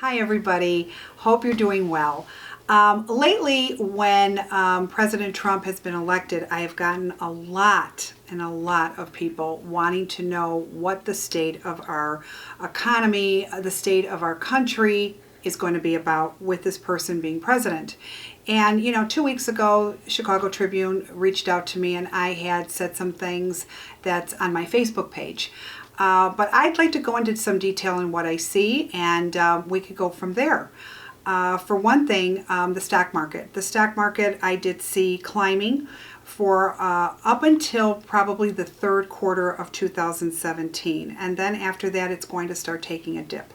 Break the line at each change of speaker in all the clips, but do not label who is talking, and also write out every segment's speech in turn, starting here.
Hi everybody, hope you're doing well. Lately, when President Trump has been elected, I have gotten a lot of people wanting to know what the state of our economy, the state of our country is going to be about with this person being president. And 2 weeks ago, Chicago Tribune reached out to me and I had said some things that's on my Facebook page. But I'd like to go into some detail in what I see, and we could go from there. For one thing, the stock market. The stock market I did see climbing for up until probably the third quarter of 2017. And then after that, it's going to start taking a dip.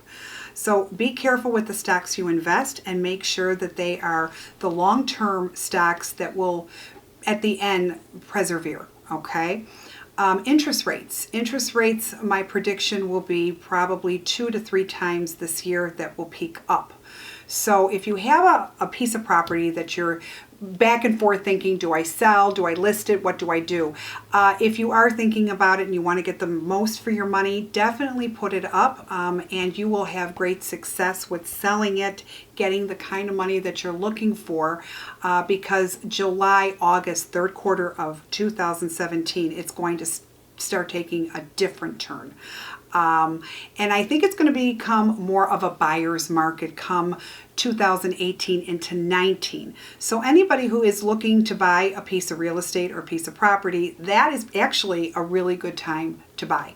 So be careful with the stocks you invest and make sure that they are the long-term stocks that will, at the end, persevere, okay? Interest rates. Interest rates, my prediction will be probably 2 to 3 times this year that will peak up. So if you have a piece of property that you're back and forth thinking, do I sell, do I list it, what do I do? If you are thinking about it and you want to get the most for your money, definitely put it up and you will have great success with selling it, getting the kind of money that you're looking for because July, August, third quarter of 2017, it's going to start taking a different turn. And I think it's going to become more of a buyer's market come 2018 into 19. So anybody who is looking to buy a piece of real estate or a piece of property, that is actually a really good time to buy.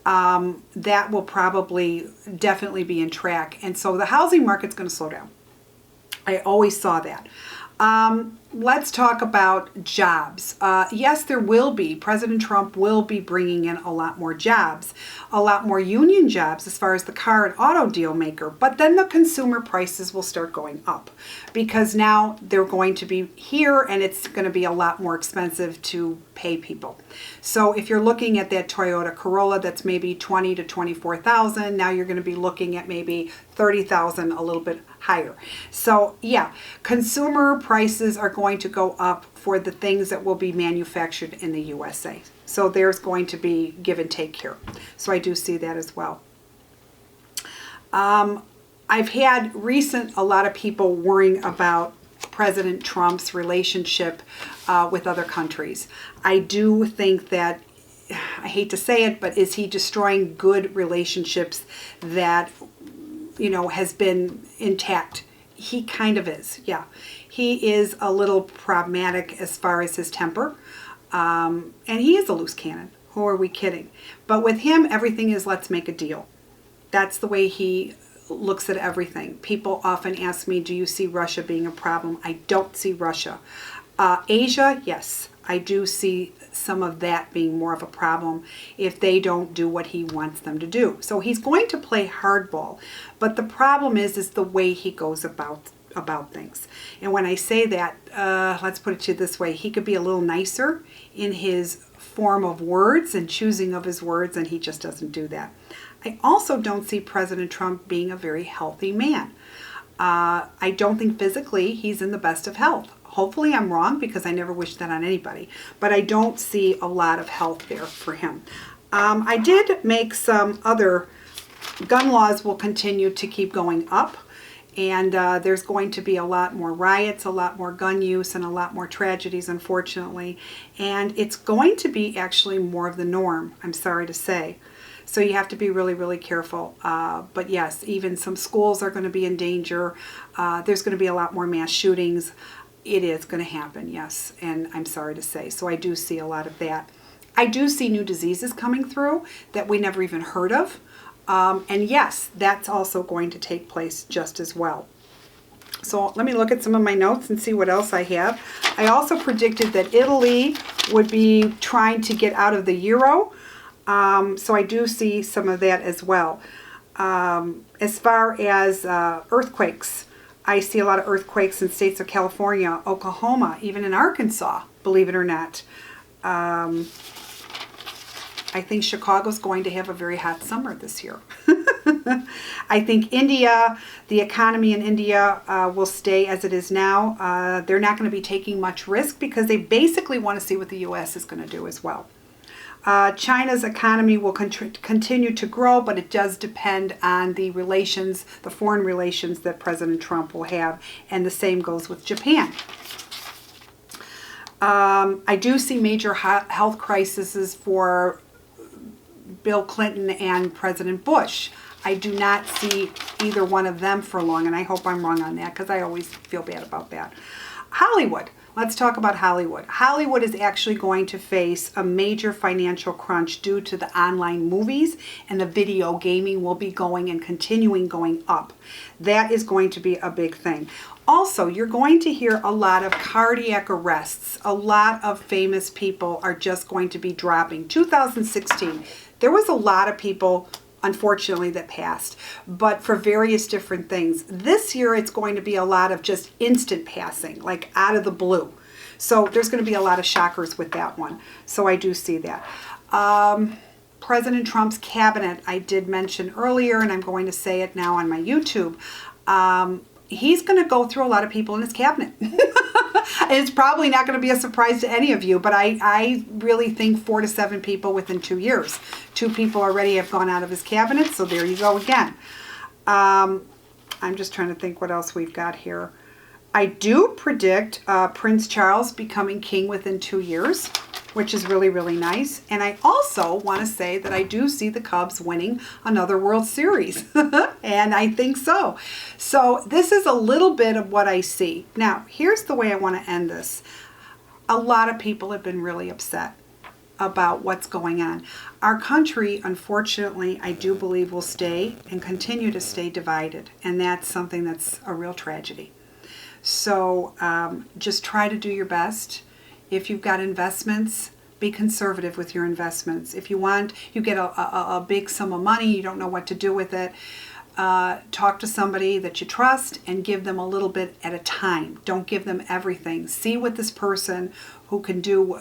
That will probably definitely be in track. And so the housing market's going to slow down. I always saw that. Let's talk about jobs. Yes, there will be. President Trump will be bringing in a lot more jobs, a lot more union jobs as far as the car and auto deal maker. But then the consumer prices will start going up because now they're going to be here and it's going to be a lot more expensive to pay people. So if you're looking at that Toyota Corolla that's maybe 20 to 24,000, now you're going to be looking at maybe 30,000, a little bit higher. So yeah, consumer prices are going to go up for the things that will be manufactured in the USA. So there's going to be give and take here. So I do see that as well. I've had a lot of people worrying about President Trump's relationship with other countries. I do think that, I hate to say it, but is he destroying good relationships that has been intact? He kind of is, yeah. He is a little problematic as far as his temper, and he is a loose cannon. Who are we kidding? But with him, everything is let's make a deal. That's the way he looks at everything. People often ask me, do you see Russia being a problem? I don't see Russia. Asia, yes. I do see some of that being more of a problem if they don't do what he wants them to do. So he's going to play hardball, but the problem is the way he goes about things. And when I say that, let's put it to you this way, he could be a little nicer in his form of words and choosing of his words, and he just doesn't do that. I also don't see President Trump being a very healthy man. I don't think physically he's in the best of health. Hopefully I'm wrong because I never wish that on anybody, but I don't see a lot of health there for him. I did make some other, gun laws will continue to keep going up, and there's going to be a lot more riots, a lot more gun use, and a lot more tragedies, unfortunately, and it's going to be actually more of the norm, I'm sorry to say. So you have to be really, really careful. But yes, even some schools are going to be in danger. There's going to be a lot more mass shootings. It is going to happen, yes, and I'm sorry to say. So I do see a lot of that. I do see new diseases coming through that we never even heard of. And yes, that's also going to take place just as well. So let me look at some of my notes and see what else I have. I also predicted that Italy would be trying to get out of the euro. So I do see some of that as well. As far as earthquakes, I see a lot of earthquakes in states of California, Oklahoma, even in Arkansas, believe it or not. I think Chicago's going to have a very hot summer this year. I think India, the economy in India will stay as it is now. They're not going to be taking much risk because they basically want to see what the U.S. is going to do as well. China's economy will continue to grow, but it does depend on the relations, the foreign relations that President Trump will have, and the same goes with Japan. I do see major health crises for Bill Clinton and President Bush. I do not see either one of them for long, and I hope I'm wrong on that because I always feel bad about that. Hollywood. Let's talk about Hollywood. Hollywood is actually going to face a major financial crunch due to the online movies, and the video gaming will be going and continuing going up. That is going to be a big thing. Also, you're going to hear a lot of cardiac arrests. A lot of famous people are just going to be dropping. 2016, there was a lot of people, unfortunately, that passed, but for various different things. This year, it's going to be a lot of just instant passing, like out of the blue. So there's going to be a lot of shockers with that one. So I do see that. President Trump's cabinet, I did mention earlier, and I'm going to say it now on my YouTube. He's going to go through a lot of people in his cabinet. It's probably not going to be a surprise to any of you, but I really think 4 to 7 people within 2 years. 2 people already have gone out of his cabinet, so there you go again. I'm just trying to think what else we've got here. I do predict Prince Charles becoming king within 2 years, which is really, really nice. And I also want to say that I do see the Cubs winning another World Series. And I think so. So this is a little bit of what I see. Now, here's the way I want to end this. A lot of people have been really upset about what's going on. Our country, unfortunately, I do believe will stay and continue to stay divided. And that's something that's a real tragedy. So just try to do your best. If you've got investments, be conservative with your investments. If you get a big sum of money, you don't know what to do with it, talk to somebody that you trust and give them a little bit at a time. Don't give them everything. See what this person who can do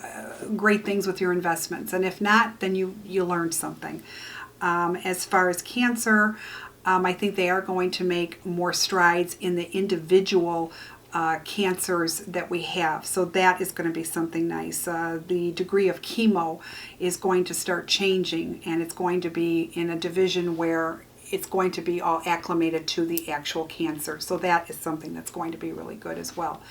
great things with your investments. And if not, then you learned something. As far as cancer, I think they are going to make more strides in the individual cancers that we have. So that is going to be something nice. The degree of chemo is going to start changing, and it's going to be in a division where it's going to be all acclimated to the actual cancer. So that is something that's going to be really good as well.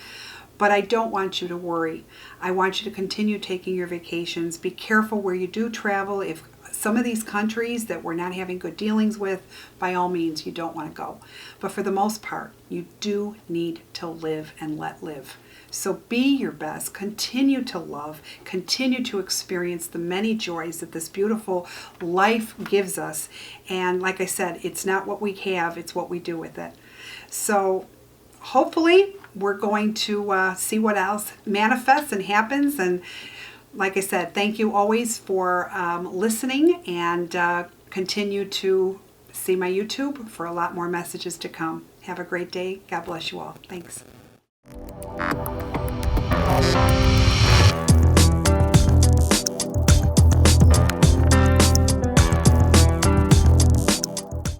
But I don't want you to worry. I want you to continue taking your vacations. Be careful where you do travel. If some of these countries that we're not having good dealings with, by all means, you don't want to go. But for the most part, you do need to live and let live. So be your best, continue to love, continue to experience the many joys that this beautiful life gives us. And like I said, it's not what we have, it's what we do with it. So hopefully we're going to see what else manifests and happens. And like I said, thank you always for listening, and continue to see my YouTube for a lot more messages to come. Have a great day. God bless you all. Thanks.